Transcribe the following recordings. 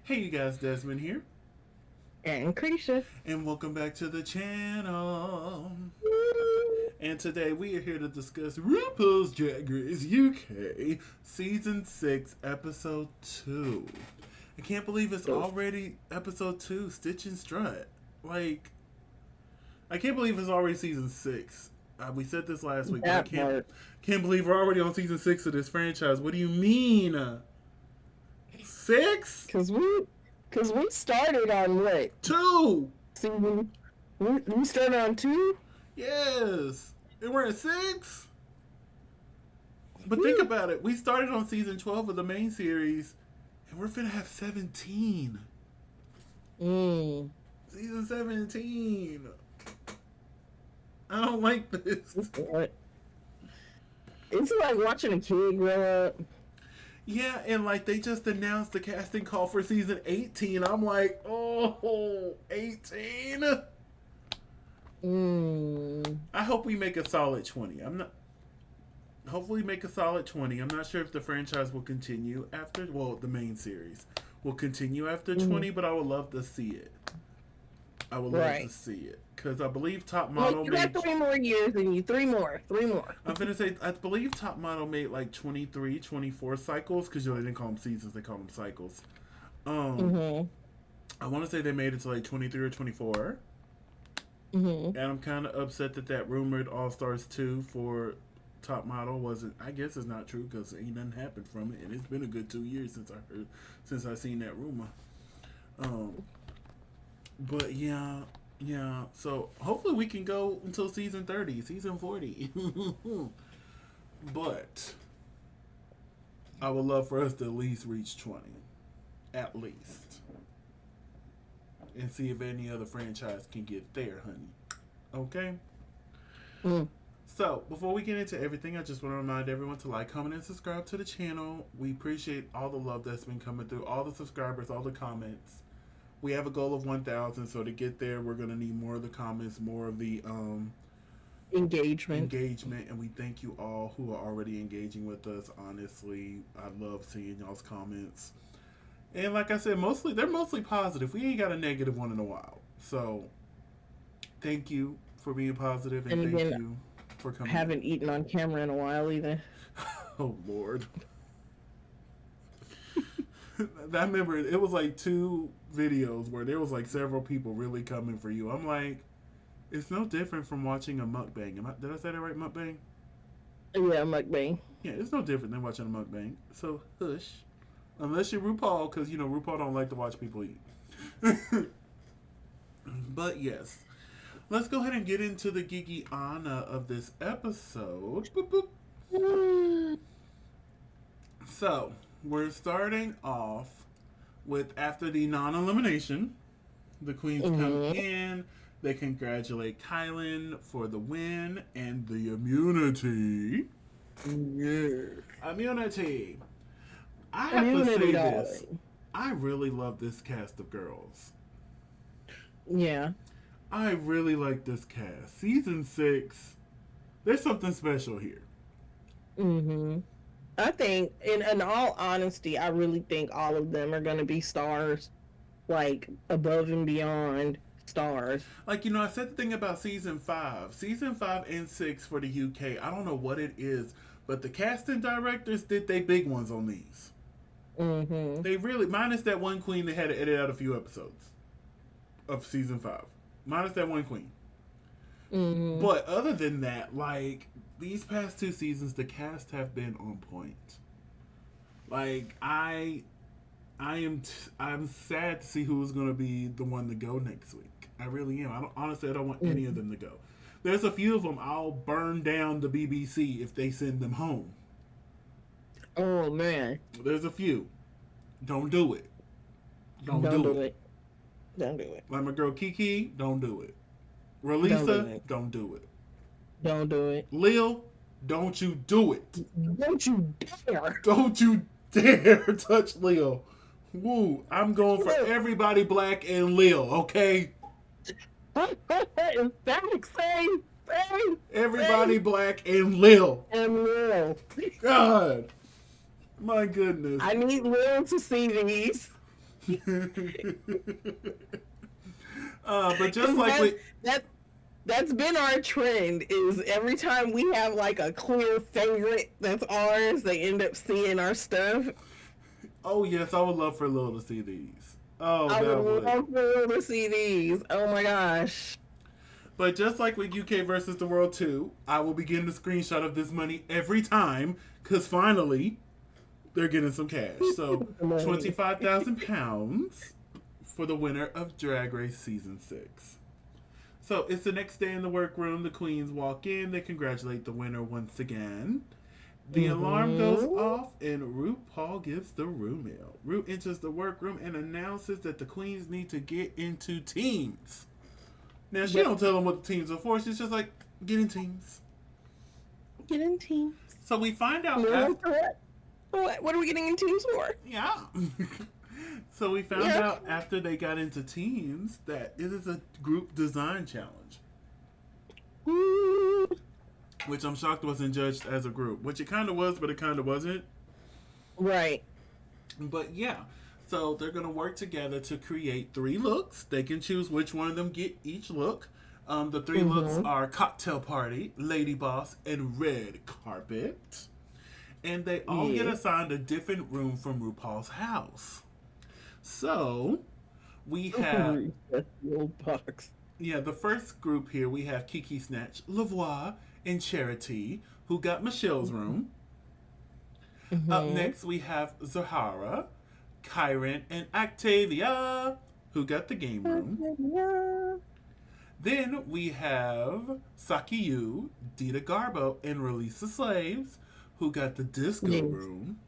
Hey you guys, Desmond here, And LaCresha. and welcome back to the channel. And today we are here to discuss RuPaul's Drag Race UK Season 6, Episode 2. I can't believe it's already Episode 2, Stitch and Strut. Like, I can't believe it's already Season 6. We said this last week, but I That part. can't believe we're already on Season 6 of this franchise. What do you mean? 6? Cause we started on what? 2! Season we started on 2? Yes! And we're at 6? But think Woo. about it. We started on season 12 of the main series, and we're finna have 17. Mm. Season 17. I don't like this. What? It's like watching a kid grow up. Yeah, and like they just announced the casting call for season 18. I'm like, oh, 18? I hope we make a solid 20. Hopefully make a solid 20. I'm not sure if the franchise will continue after, well, the main series will continue after 20, but I would love to see it. I would love to see it. Because I believe Top Model you got 3 more years and you 3 more. 3 more. I'm going to say, I believe Top Model made like 23, 24 cycles, because they didn't call them seasons, they call them cycles. I want to say they made it to like 23 or 24. And I'm kind of upset that rumored All Stars 2 for Top Model wasn't. I guess it's not true because ain't nothing happened from it, and it's been a good 2 years since I seen that rumor. But yeah. So hopefully we can go until season 30, season 40. But I would love for us to at least reach 20, at least, and see if any other franchise can get there, honey. Okay? So, before we get into everything, I just want to remind everyone to like, comment, and subscribe to the channel. We appreciate all the love that's been coming through, all the subscribers, all the comments. We have a goal of 1,000, so to get there, we're going to need more of the comments, more of the Engagement, and we thank you all who are already engaging with us. Honestly, I love seeing y'all's comments. And like I said, they're mostly positive. We ain't got a negative one in a while. So, thank you for being positive, and thank you for coming. I haven't eaten on camera in a while either. Oh, Lord. I remember it was like 2 videos where there was like several people really coming for you. I'm like, it's no different from watching a mukbang. Did I say that right, mukbang? Yeah, mukbang. Yeah, it's no different than watching a mukbang. So, hush. Unless you're RuPaul, because, RuPaul don't like to watch people eat. But, yes. Let's go ahead and get into the geeky Anna of this episode. Boop, boop. So, we're starting off with, after the non-elimination, the queens come in. They congratulate Kylan for the win and the immunity. Yeah. Immunity. I have to say this. I really love this cast of girls. Yeah. I really like this cast. Season 6, there's something special here. I think, in all honesty, I really think all of them are going to be stars, like above and beyond stars. Like, I said the thing about season 5. Season 5 and 6 for the UK, I don't know what it is, but the casting directors did they big ones on these. They really, minus that one queen that had to edit out a few episodes of season 5. Minus that one queen. But other than that, like, these past 2 seasons, the cast have been on point. Like, I'm sad to see who's going to be the one to go next week. I really am. Honestly, I don't want any of them to go. There's a few of them I'll burn down the BBC if they send them home. Oh, man. There's a few. Don't do it. Don't do it. Don't do it. Like my girl Kiki, don't do it. Relisa, don't do it. Don't do it. Lil, don't you do it. Don't you dare. Don't you dare touch Lil. Woo, I'm going for everybody black and Lil, okay? Same. Everybody black and Lil. And Lil. God. My goodness. I need Lil to see these. But just Because like with that that's been our trend. Is every time we have like a clear favorite that's ours, they end up seeing our stuff. oh yes, I would love for Lil to see these. Oh, I would that would. love to see these. Oh my gosh. But just like with UK versus the World 2, I will be getting a screenshot of this money every time because finally they're getting some cash. So £25,000 for the winner of Drag Race Season 6. So it's the next day in the workroom. The queens walk in. They congratulate the winner once again. The alarm goes off and RuPaul gives the room out. Ru enters the workroom and announces that the queens need to get into teams. Now she Yep. don't tell them what the teams are for. She's just like, get in teams. Get in teams. So we find out What are we getting in teams for? yeah. So we found out after they got into teams that it is a group design challenge. Ooh. Which I'm shocked wasn't judged as a group. Which it kind of was, but it kind of wasn't. Right. But yeah. So they're going to work together to create 3 looks. They can choose which one of them get each look. The 3 looks are Cocktail Party, Lady Boss, and Red Carpet. And they all get assigned a different room from RuPaul's house. So we have the first group here we have Kiki Snatch, Lavoie, and Charity, who got Michelle's room. Up next we have Zahara, Kyron, and Octavia, who got the game room. Then we have Saki Yu, Dita Garbo, and Release the Slaves, who got the disco room.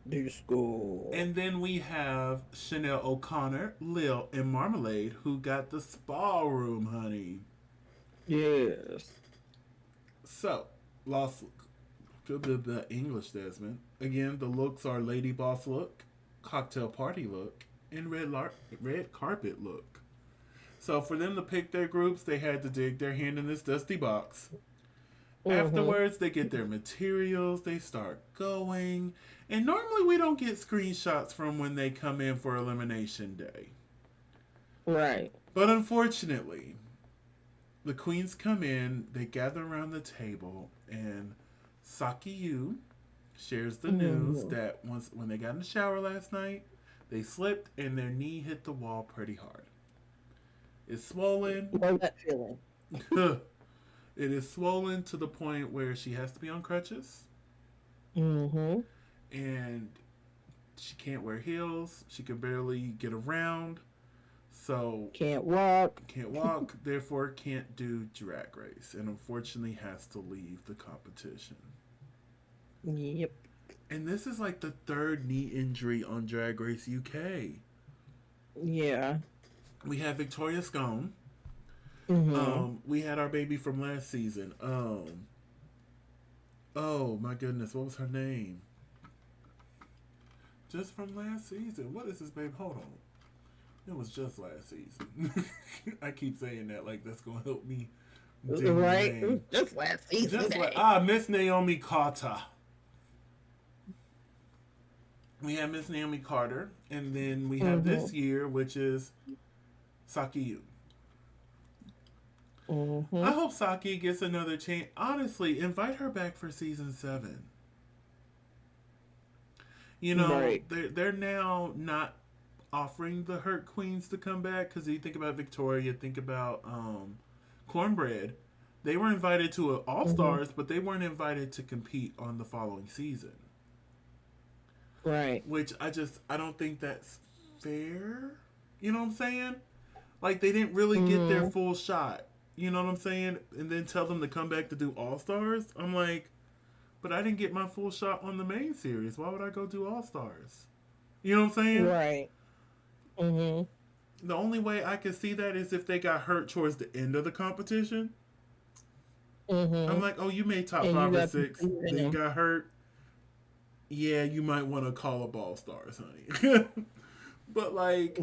Disco. And then we have Chanel O'Connor, Lil, and Marmalade, who got the spa room, honey. Yes. So, lost the English, Desmond. Again, the looks are Lady Boss look, Cocktail Party look, and red carpet look. So for them to pick their groups, they had to dig their hand in this dusty box. Afterwards, they get their materials, they start going. And normally we don't get screenshots from when they come in for Elimination Day. Right. But unfortunately, the queens come in, they gather around the table, and Saki Yu shares the news that when they got in the shower last night, they slipped and their knee hit the wall pretty hard. It's swollen. Know that feeling. It is swollen to the point where she has to be on crutches. Mm-hmm. And she can't wear heels. She can barely get around. So can't walk. Therefore can't do Drag Race. And unfortunately has to leave the competition. Yep. And this is like the 3rd knee injury on Drag Race UK. Yeah. We have Victoria Scone. We had our baby from last season. Oh my goodness, what was her name? Just from last season. What is this, babe? Hold on. It was just last season. I keep saying that like that's gonna help me. Right? Just last season. Miss Naomi Carter. We have Miss Naomi Carter, and then we have this year, which is Saki Yu. I hope Saki gets another chance. Honestly, invite her back for season 7. You know, they're now not offering the Hurt Queens to come back because you think about Victoria, think about Cornbread. They were invited to an All Stars, but they weren't invited to compete on the following season. Right. Which I don't think that's fair. You know what I'm saying? Like they didn't really get their full shot. You know what I'm saying? And then tell them to come back to do All Stars. I'm like, but I didn't get my full shot on the main series. Why would I go do All Stars? You know what I'm saying? Right. The only way I can see that is if they got hurt towards the end of the competition. I'm like, oh, you made top 5 or 6. Then you got hurt. Yeah, you might want to call up All Stars, honey. But like,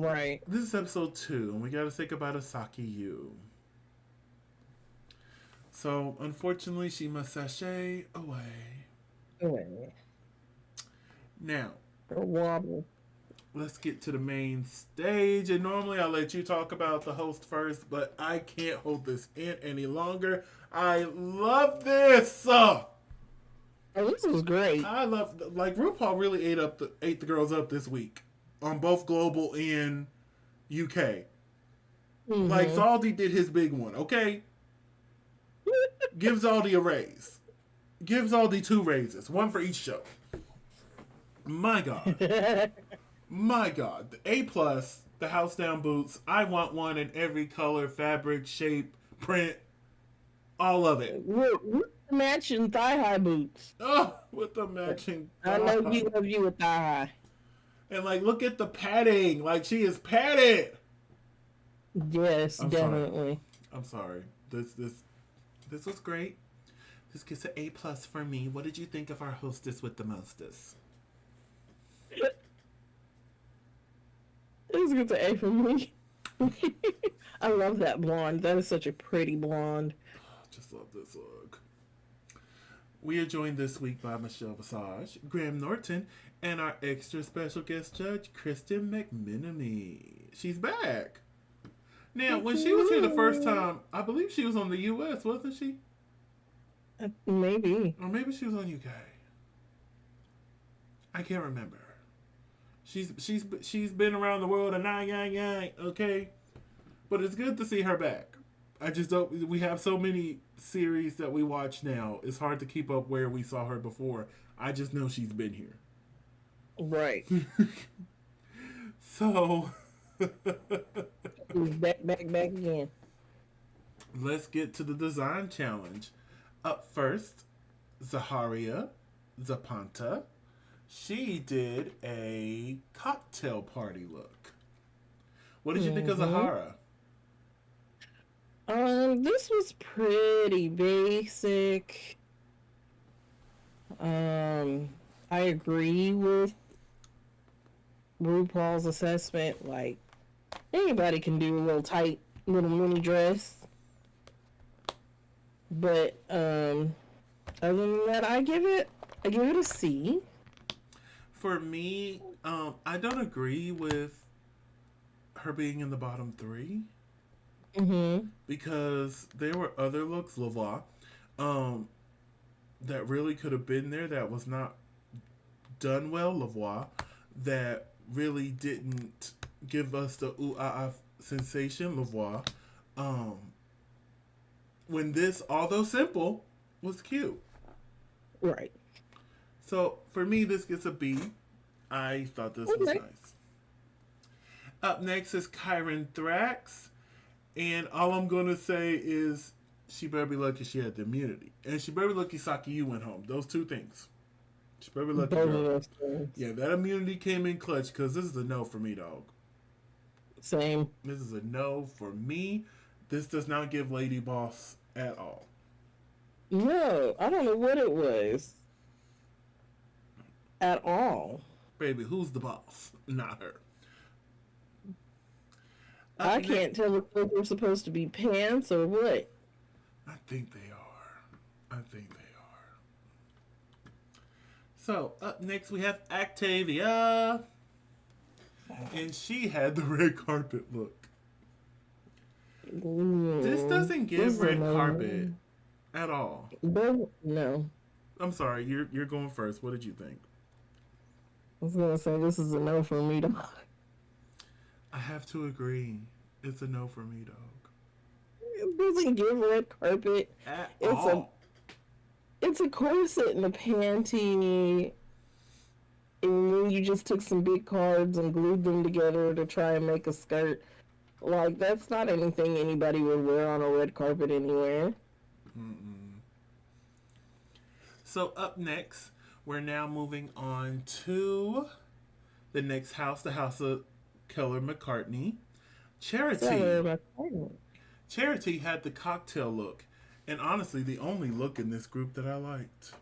this is episode 2, and we got to say goodbye to Saki Yu. So, unfortunately, she must sashay away. Now, wobble. let's get to the main stage. And normally I'll let you talk about the host first, but I can't hold this in any longer. I love this. Oh, this was great. I love like RuPaul really ate the girls up this week on both global and UK. Like Zaldi did his big one, okay? Give Zaldi a raise. Give Zaldi 2 raises, 1 for each show. My God. My God. The A plus, the house down boots. I want one in every color, fabric, shape, print, all of it. With the matching thigh high boots. Oh, with the matching. I know you love you with thigh high. And like, look at the padding. Like, she is padded. Yes, definitely. I'm sorry. This was great. This gets an A plus for me. What did you think of our hostess with the mostest? This gets an A for me. I love that blonde. That is such a pretty blonde. Just love this look. We are joined this week by Michelle Visage, Graham Norton, and our extra special guest judge, Kristen McMenemy. She's back. Now, when she was here the first time, I believe she was on the U.S., wasn't she? Maybe. Or maybe she was on UK. I can't remember. She's been around the world a nine, okay? But it's good to see her back. I just don't. We have so many series that we watch now. It's hard to keep up where we saw her before. I just know she's been here. Right. So. back again. Let's get to the design challenge. Up first, Zaharia Zapanta. She did a cocktail party look. What did you think of Zahara? This was pretty basic. I agree with RuPaul's assessment. Like, anybody can do a little tight little mini dress. But other than that, I give it a C. For me, I don't agree with her being in the bottom 3. Because there were other looks, Lavoie, that really could have been there that was not done well, Lavoie, that really didn't give us the ooh ah ah sensation, Lavoie. When this, although simple, was cute. Right. So for me, this gets a B. I thought this was nice. Up next is Kyron Thrax. And all I'm going to say is she better be lucky she had the immunity. And she better be lucky Saki Yu went home. Those 2 things. She better be lucky. Yeah, that immunity came in clutch because this is a no for me, dog. Same. This is a no for me. This does not give Lady Boss at all. No, I don't know what it was. At all. Baby, who's the boss? Not her. I can't tell if they're supposed to be pants or what. I think they are. So, up next we have Octavia. And she had the red carpet look. This doesn't give red carpet at all. No. I'm sorry, you're going first. What did you think? I was gonna say this is a no for me, dog. I have to agree. It's a no for me, dog. It doesn't give red carpet. At all. It's a corset and a panty. And then you just took some big cards and glued them together to try and make a skirt. Like, that's not anything anybody would wear on a red carpet anywhere. So up next, we're now moving on to the next house, the house of Keller McCartney. Charity had the cocktail look. And honestly, the only look in this group that I liked.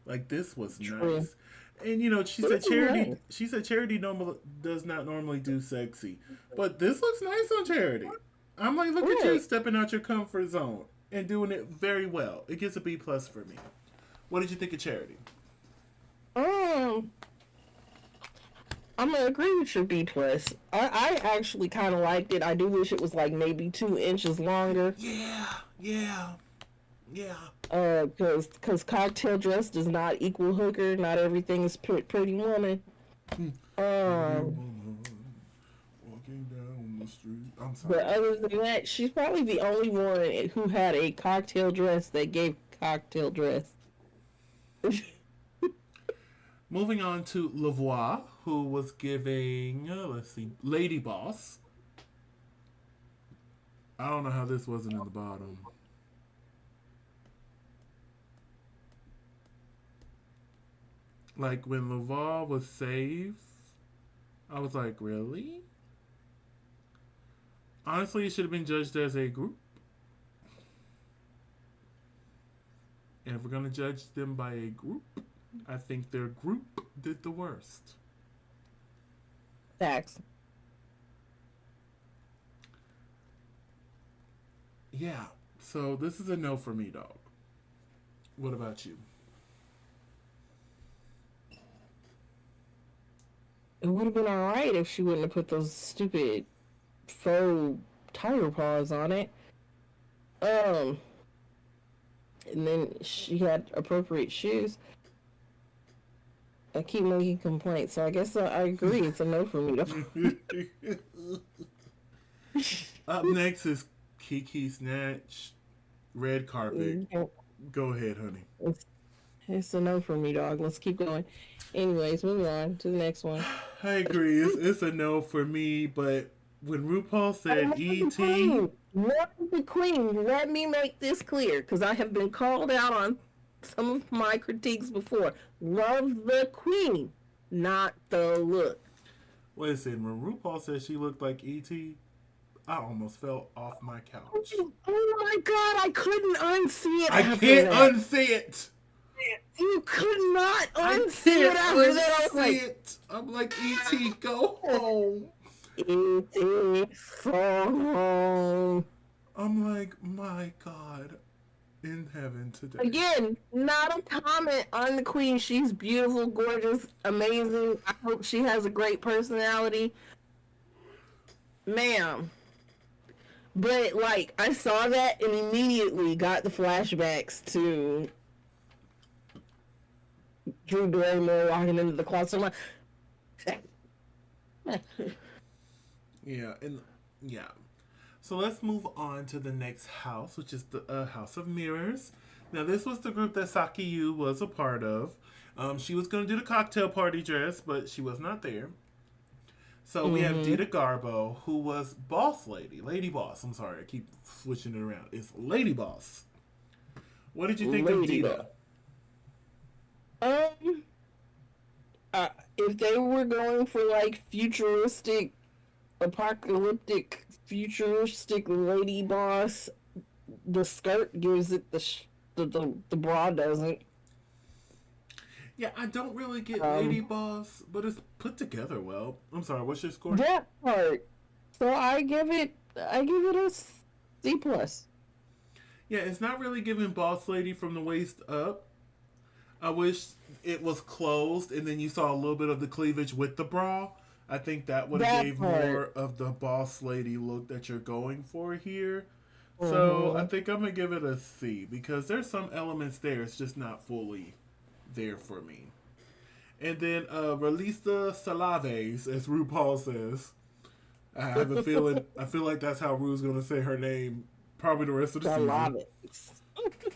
Like, this was nice. And you know, she said Charity does not normally do sexy. But this looks nice on Charity. I'm like, look at you stepping out your comfort zone and doing it very well. It gets a B plus for me. What did you think of Charity? I'm gonna agree with your B plus. I actually kind of liked it. I do wish it was like maybe 2 inches longer. Yeah, yeah, yeah. Cause cocktail dress does not equal hooker. Not everything is pretty woman. Pretty Um, woman walking down the street. I'm but sorry. other than that, she's probably the only one who had a cocktail dress that gave cocktail dress. Moving on to Lavoie, who was giving, let's see, Lady Boss. I don't know how this wasn't in the bottom. Like when Lavoie was safe, I was like, really? Honestly, it should have been judged as a group. And if we're going to judge them by a group, I think their group did the worst. Facts. Yeah, so this is a no for me, dog. What about you? It would have been alright if she wouldn't have put those stupid faux tiger paws on it. Um, and then she had appropriate shoes. I keep making complaints, so I guess I agree. It's a no for me. Up next is Kiki Snatch, Red Carpet. Go ahead, honey. It's a no for me, dog. Let's keep going. Anyways, moving on to the next one. I agree. It's a no for me, but when RuPaul said E.T. Love the Queen. Let me make this clear, because I have been called out on some of my critiques before. Love the Queen, not the look. Wait a second. When RuPaul said she looked like E.T., I almost fell off my couch. Oh my god, I couldn't unsee it. I can't unsee it. You could not unsee it after that. I was like, I'm like, E.T., go home. E.T., so home. I'm like, my God, in heaven today. Again, not a comment on the Queen. She's beautiful, gorgeous, amazing. I hope she has a great personality. Ma'am. But, like, I saw that and immediately got the flashbacks to Drew Barrymore walking into the closet. I'm like, yeah. So let's move on to the next house, which is the House of Mirrors. Now, this was the group that Saki Yu was a part of. She was going to do the cocktail party dress, but she was not there. So we have Dita Garbo, who was Boss Lady. Lady Boss. I'm sorry, I keep switching it around. It's Lady Boss. What did you think of Dita? If they were going for like futuristic, apocalyptic, futuristic Lady Boss, the skirt gives it the bra doesn't. Yeah, I don't really get Lady Boss, but it's put together well. I'm sorry, what's your score? That part. So I give it a C plus. Yeah, it's not really giving Boss Lady from the waist up. I wish it was closed and then you saw a little bit of the cleavage with the bra. I think that would have gave more of the Boss Lady look that you're going for here. So I think I'm going to give it a C because there's some elements there. It's just not fully there for me. And then Relisa Salaves, as RuPaul says. I have a feeling, I feel like that's how Ru's going to say her name probably the rest of the season.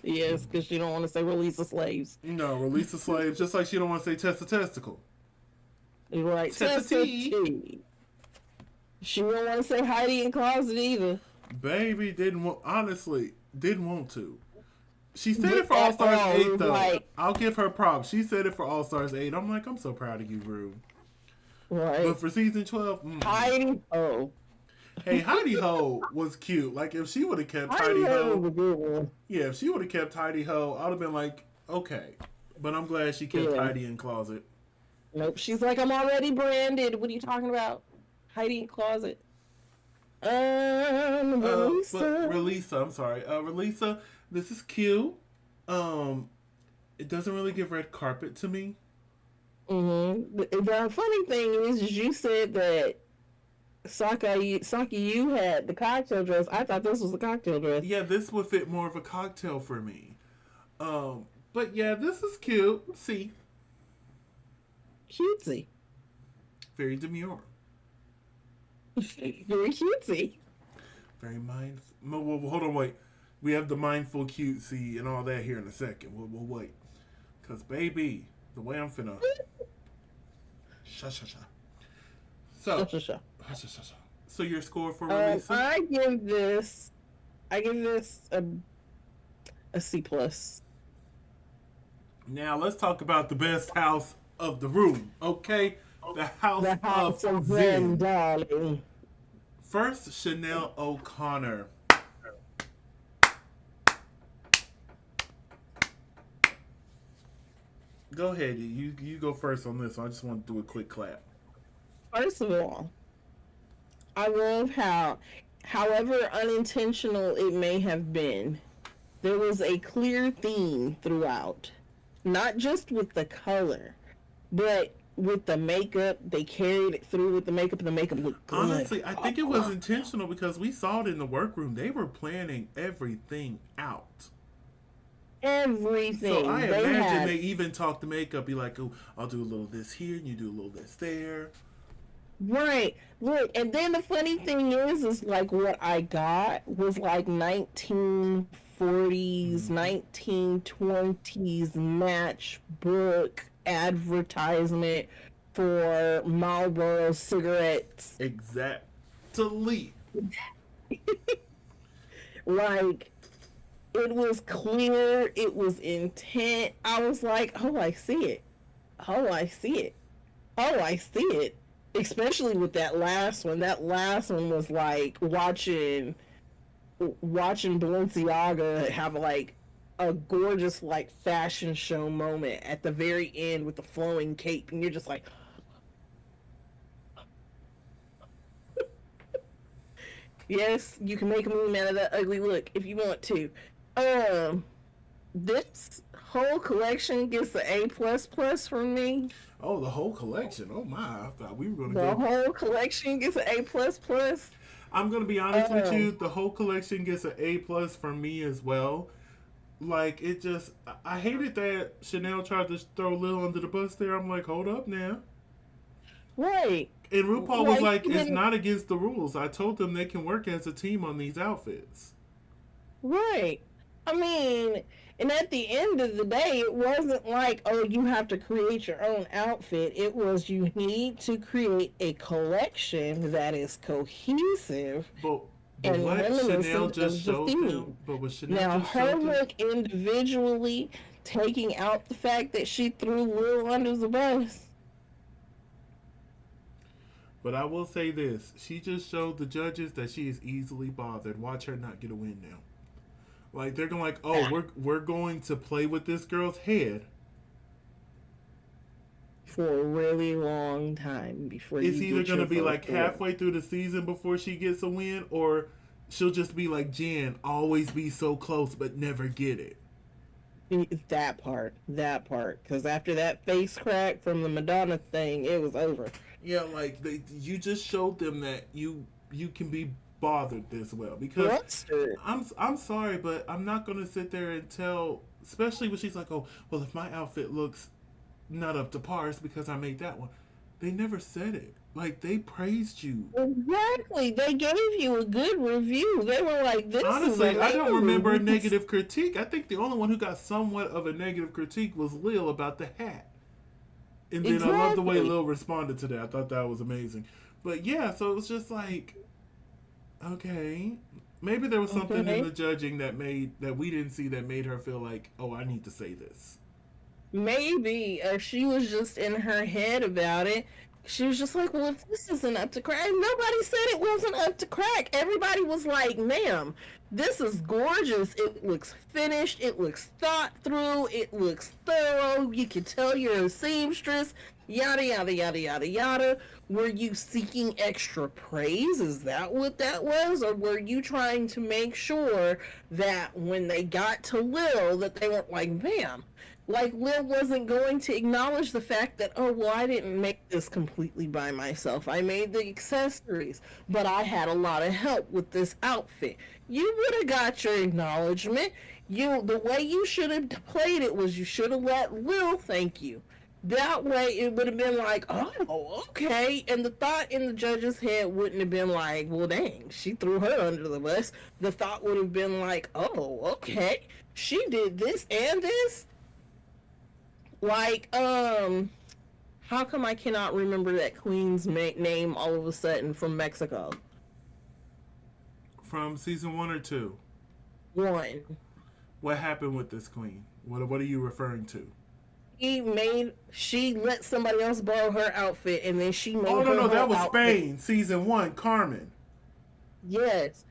Yes, because she don't want to say release the slaves. No, release the slaves, just like she don't want to say test the testicle. You're right. Test the T. She don't want to say Heidi in closet either. Baby didn't want to. She said it for All Stars 8 though. Like, I'll give her props. She said it for All Stars 8. I'm like, I'm so proud of you, Ru. Right. But for season 12, Heidi Ho. Hey, Heidi Ho was cute. Like if she would have kept Heidi Ho. Yeah, if she would have kept Heidi Ho, I'd have been like, okay. But I'm glad she kept Heidi in closet. Nope. She's like, I'm already branded. What are you talking about? Heidi in closet. Relisa. But Relisa, I'm sorry. Relisa, this is cute. It doesn't really give red carpet to me. The funny thing is you said that Saki, you had the cocktail dress. I thought this was the cocktail dress. Yeah, this would fit more of a cocktail for me. But yeah, this is cute. See, Cutesy. very demure. Very cutesy. Very mindful. Hold on, wait. We have the mindful cutesy and all that here in a second. We'll wait. Because, baby, the way I'm finna. Sha. So, so your score for release? I give this a C plus. Now let's talk about the best house of the room, okay? The house of Zen, darling. First, Chanel O'Connor. Go ahead, you go first on this. I just want to do a quick clap. First of all, I love how, however unintentional it may have been, there was a clear theme throughout. Not just with the color, but with the makeup. They carried it through with the makeup, and the makeup looked good. Honestly, I think it was intentional because we saw it in the workroom. They were planning everything out. Everything. So I imagine they even talked the makeup, be like, oh, I'll do a little this here, and you do a little this there. Right. Look, and then the funny thing is like what I got was like 1940s, 1920s matchbook advertisement for Marlboro cigarettes. Exactly. Like, it was clear, it was intent. I was like, oh, I see it. Oh, I see it. Oh, I see it. Especially with that last one. That last one was like watching Balenciaga have like a gorgeous like fashion show moment at the very end with the flowing cape, and you're just like, yes, you can make a meme out of that ugly look if you want to. This whole collection gets an A plus plus from me. Oh, the whole collection. Oh my! I thought we were gonna The go. whole collection gets an A plus plus. I'm gonna be honest with you. The whole collection gets an A plus from me as well. Like, it just, I hated that Chanel tried to throw Lil under the bus there. I'm like, hold up now. Right. And RuPaul was like, it's not against the rules. I told them they can work as a team on these outfits. Right. I mean, and at the end of the day, it wasn't like, oh, you have to create your own outfit. It was, you need to create a collection that is cohesive. But what Chanel just showed them, but what Chanel now, just her showed look individually, taking out the fact that she threw Lil under the bus. But I will say this. She just showed the judges that she is easily bothered. Watch her not get a win now. Like, they're going like, oh, we're going to play with this girl's head for a really long time before it's either going to be like halfway through the season before she gets a win, or she'll just be like Jan, always be so close but never get it. That part. Because after that face crack from the Madonna thing, it was over. Yeah, like, you just showed them that you can be bothered this well, because I'm sorry, but I'm not gonna sit there and tell, especially when she's like, oh, well, if my outfit looks not up to par, it's because I made that one. They never said it. Like, they praised you. Exactly. They gave you a good review. They were like, this honestly, is I don't remember a negative critique. I think the only one who got somewhat of a negative critique was Lil about the hat. And then I love the way Lil responded to that. I thought that was amazing. But yeah, so it was just like, okay, maybe there was something in the judging that we didn't see that made her feel like, oh, I need to say this. Maybe she was just in her head about it. She was just like, well, if this isn't up to crack, nobody said it wasn't up to crack. Everybody was like, ma'am, this is gorgeous. It looks finished. It looks thought through. It looks thorough. You can tell you're a seamstress. Yada, yada, yada, yada, yada. Were you seeking extra praise? Is that what that was? Or were you trying to make sure that when they got to Lil, that they weren't like, ma'am, Like, Lil wasn't going to acknowledge the fact that, oh, well, I didn't make this completely by myself. I made the accessories, but I had a lot of help with this outfit. You would have got your acknowledgement. The way you should have played it was you should have let Lil thank you. That way, it would have been like, oh, okay. And the thought in the judge's head wouldn't have been like, well, dang, she threw her under the bus. The thought would have been like, oh, okay, she did this and this. Like, how come I cannot remember that queen's name all of a sudden from Mexico? From season 1 or 2. One. What happened with this queen? What are you referring to? She let somebody else borrow her outfit, and then she made. Oh no, no, that was outfit. Spain, season 1, Carmen. Yes,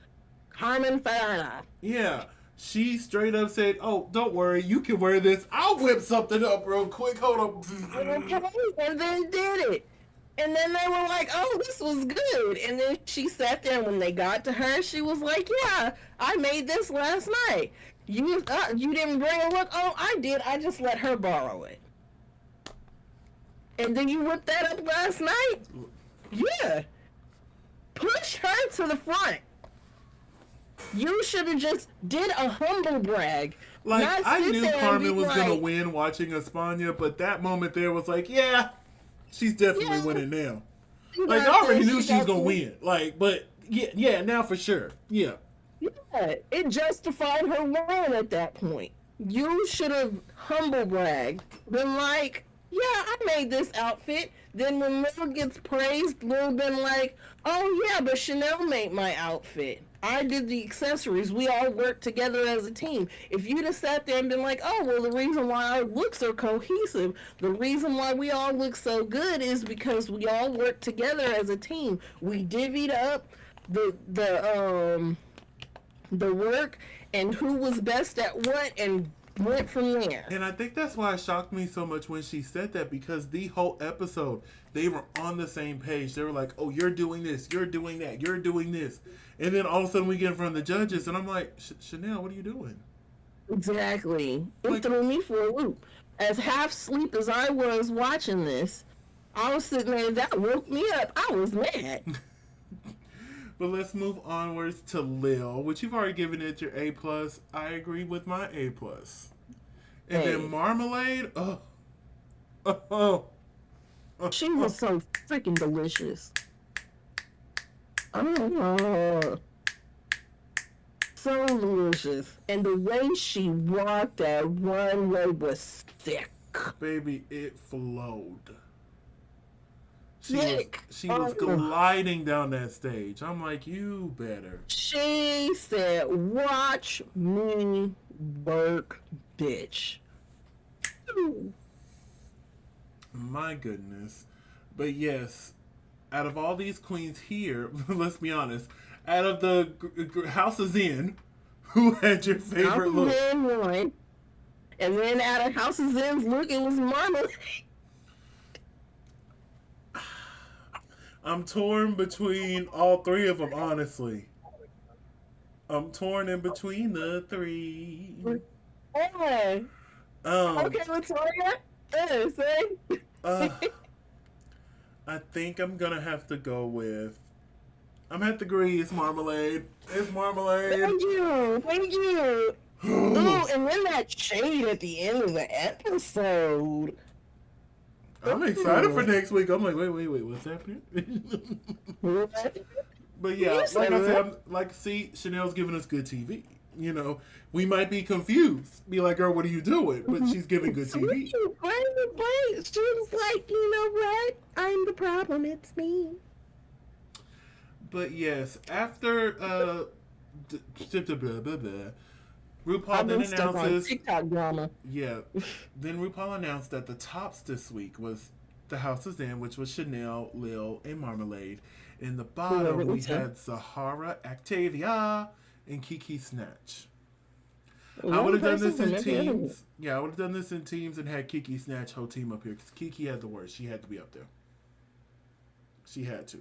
Carmen Farana. Yeah, she straight up said, "Oh, don't worry, you can wear this. I'll whip something up real quick. Hold up." And then did it. And then they were like, oh, this was good. And then she sat there, and when they got to her, she was like, yeah, I made this last night. You didn't bring a look? Oh, I did. I just let her borrow it. And then you whipped that up last night? Yeah. Push her to the front. You should have just did a humble brag. Like, I knew Carmen was going to win watching España, but that moment there was like, yeah, she's definitely winning now. Like, I already knew she was going to win. Like, but yeah, now for sure. Yeah. Yeah, it justified her win at that point. You should have humble bragged. Been like, yeah, I made this outfit. Then when Lil gets praised, Lil been like, oh yeah, but Chanel made my outfit. I did the accessories. We all worked together as a team. If you'd have sat there and been like, oh, well, the reason why our looks are cohesive, the reason why we all look so good is because we all worked together as a team. We divvied up the work and who was best at what and went from there. And I think that's why it shocked me so much when she said that, because the whole episode, they were on the same page. They were like, oh, you're doing this, you're doing that, you're doing this. And then all of a sudden we get in front of the judges and I'm like, Chanel, what are you doing? Exactly. It threw me for a loop. As half asleep as I was watching this, I was sitting there, that woke me up. I was mad. But let's move onwards to Lil, which you've already given it your A+. I agree with my A+. And then Marmalade, she was so freaking delicious. Oh, so delicious. And the way she walked that runway was thick. Baby, it flowed. She was gliding down that stage. I'm like, you better. She said, watch me work, bitch. My goodness. But yes, out of all these queens here, let's be honest, out of the Houses In, who had your favorite look? House of In won. And then out of Houses In's look, it was Marmalade. I'm torn between all three of them, honestly. I'm torn in between the three. Hey. Okay, Latoya. Say. I think I'm gonna have to go with. I'm gonna have to agree. It's Marmalade. It's Marmalade. Thank you. Ooh, and then that shade at the end of the episode. I'm excited for next week. I'm like, wait, what's happening? But yeah, like I said, see, Chanel's giving us good TV. You know, we might be confused. Be like, girl, what are you doing? But she's giving good TV. She was like, you know what? I'm the problem. It's me. But yes, after RuPaul then announces TikTok drama. Yeah. Then RuPaul announced that the tops this week was the Houses In, which was Chanel, Lil, and Marmalade. In the bottom we had Zahara, Octavia, and Kiki Snatch. I would have done this in teams. Yeah, I would have done this in teams and had Kiki Snatch whole team up here, because Kiki had the worst. She had to be up there. She had to.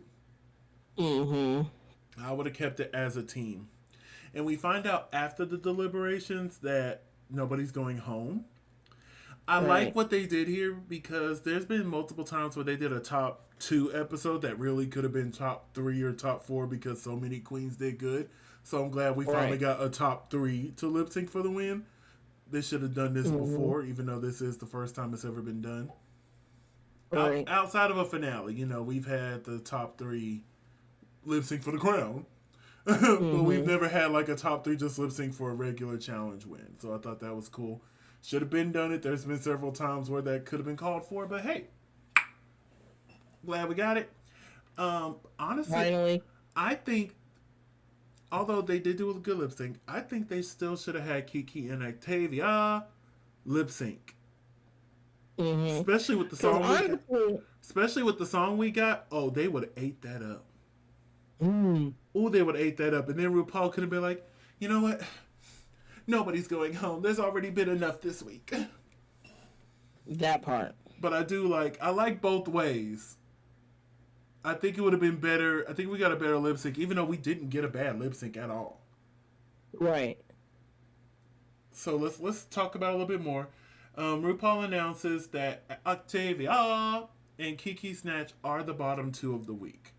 I would have kept it as a team. And we find out after the deliberations that nobody's going home. I like Right. what they did here because there's been multiple times where they did a top 2 episode that really could have been top 3 or top 4 because so many queens did good. So I'm glad we finally Right. got a top 3 to lip sync for the win. They should have done this Mm-hmm. before, even though this is the first time it's ever been done. Right. Outside of a finale, we've had the top 3 lip sync for the crown. But we've Mm-hmm. never had like a top 3 just lip sync for a regular challenge win. So I thought that was cool. Should have been done it. There's been several times where that could have been called for, but hey, glad we got it. Honestly, Finally. I think although they did do a good lip sync, I think they still should have had Kiki and Octavia lip sync, Mm-hmm. especially with the Because song we got. honestly, Especially with the song we got. Oh, they would have ate that up. mm, Oh, they would have ate that up, and then RuPaul could have been like, you know what? Nobody's going home. There's already been enough this week. that part. But I like both ways. I think it would have been better. I think we got a better lip sync, even though we didn't get a bad lip sync at all. Right. So let's talk about it a little bit more. RuPaul announces that Octavia and Kiki Snatch are the bottom 2 of the week.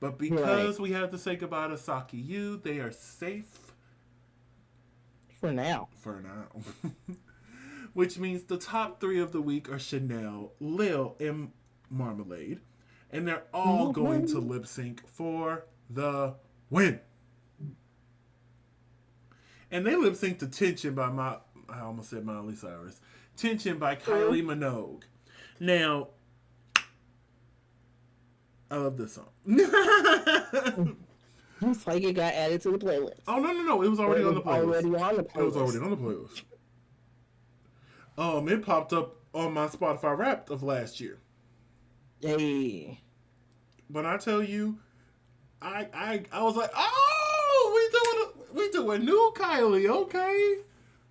But Right. because we have to say goodbye to Saki Yu, they are safe For now. for now. Which means the top 3 of the week are Chanel, Lil, and Marmalade. And they're all going to lip sync for the win. And they lip sync to Tension by I almost said Miley Cyrus. Tension by Kylie Minogue. Now, I love this song. It's like it got added to the playlist. Oh, no. It was Or already it on was the playlist. already on the It was already playlist. on the playlist. It popped up on my Spotify Wrapped of last year. Hey. When I tell you, I was like, oh, we doing new Kylie,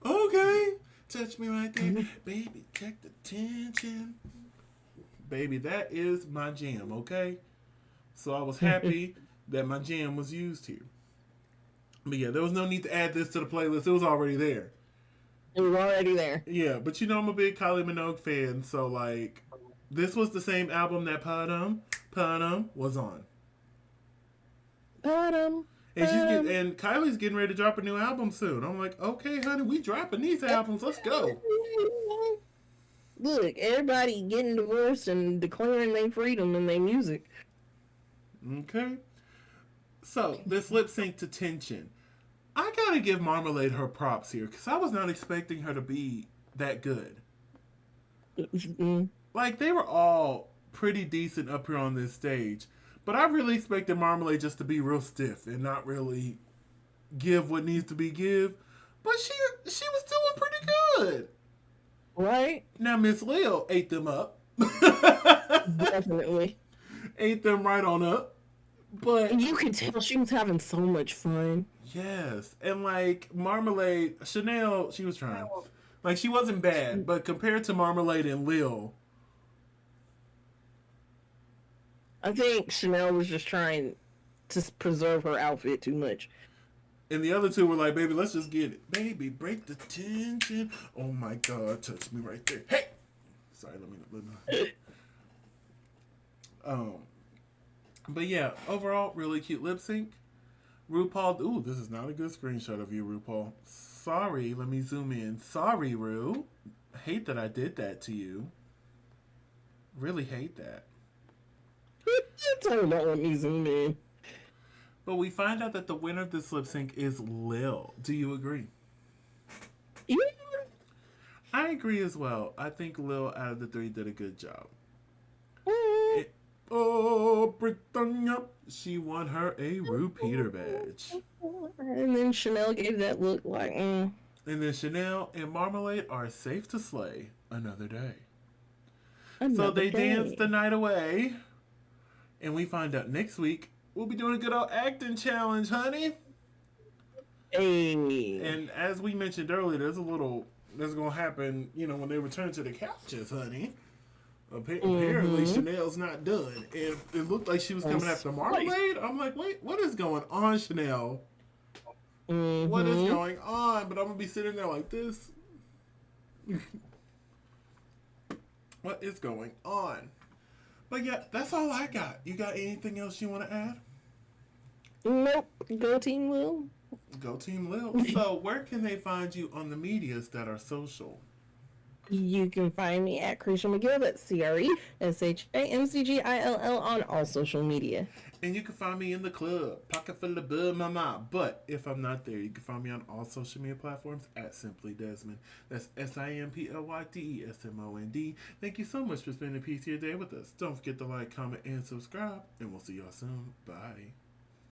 okay, touch me right there, baby, check the tension, baby, that is my jam, okay. So I was happy that my jam was used here. But yeah, there was no need to add this to the playlist. It was already there. It was already there. Yeah, but I'm a big Kylie Minogue fan, so like, this was the same album that Padam was on. Bottom. And Kylie's getting ready to drop a new album soon. I'm like, okay, honey, we dropping these albums. Let's go. Look, everybody getting divorced and declaring their freedom in their music. Okay. So this lip sync to Tension. I gotta give Marmalade her props here because I was not expecting her to be that good. Like they were all pretty decent up here on this stage, but I really expected Marmalade just to be real stiff and not really give what needs to be give. But she was doing pretty good. Right? Now Miss Lil ate them up. Definitely. Ate them right on up. But And you could tell she was having so much fun. yes, and like Marmalade, Chanel, she was trying. Like she wasn't bad, but compared to Marmalade and Lil, I think Chanel was just trying to preserve her outfit too much. and the other two were like, "Baby, let's just get it, baby, break the tension." Oh my God, touch me right there. Hey, sorry, let me. But yeah, overall, really cute lip sync. RuPaul, ooh, this is not a good screenshot of you, RuPaul. Sorry, let me zoom in. Sorry, Ru. Hate that I did that to you. Really hate that. Don't let me zoom in. But we find out that the winner of this lip sync is Lil. Do you agree? Yeah. I agree as well. I think Lil out of the 3 did a good job. Oh, Britannia. She won her a repeater badge. And then Chanel gave that look like, And then Chanel and Marmalade are safe to slay another day. So they danced the night away. And we find out next week we'll be doing a good old acting challenge, honey. Hey. And as we mentioned earlier, that's going to happen, when they return to the couches, honey. Apparently, Chanel's not done. And it looked like she was coming after Marmalade. I'm like, wait, what is going on, Chanel? What is going on? But I'm going to be sitting there like this. what is going on. But yeah, that's all I got. You got anything else you want to add? Nope. Go Team Will. Go Team Lil. So, where can they find you on the medias that are social? You can find me at Cresha McGill, that's CRESHAMCGILL on all social media. And you can find me in the club, pocket full of bud, mama. But if I'm not there, you can find me on all social media platforms at Simply Desmond. That's SIMPLYDESMOND. Thank you so much for spending a piece of your day with us. Don't forget to like, comment, and subscribe. And we'll see y'all soon. Bye.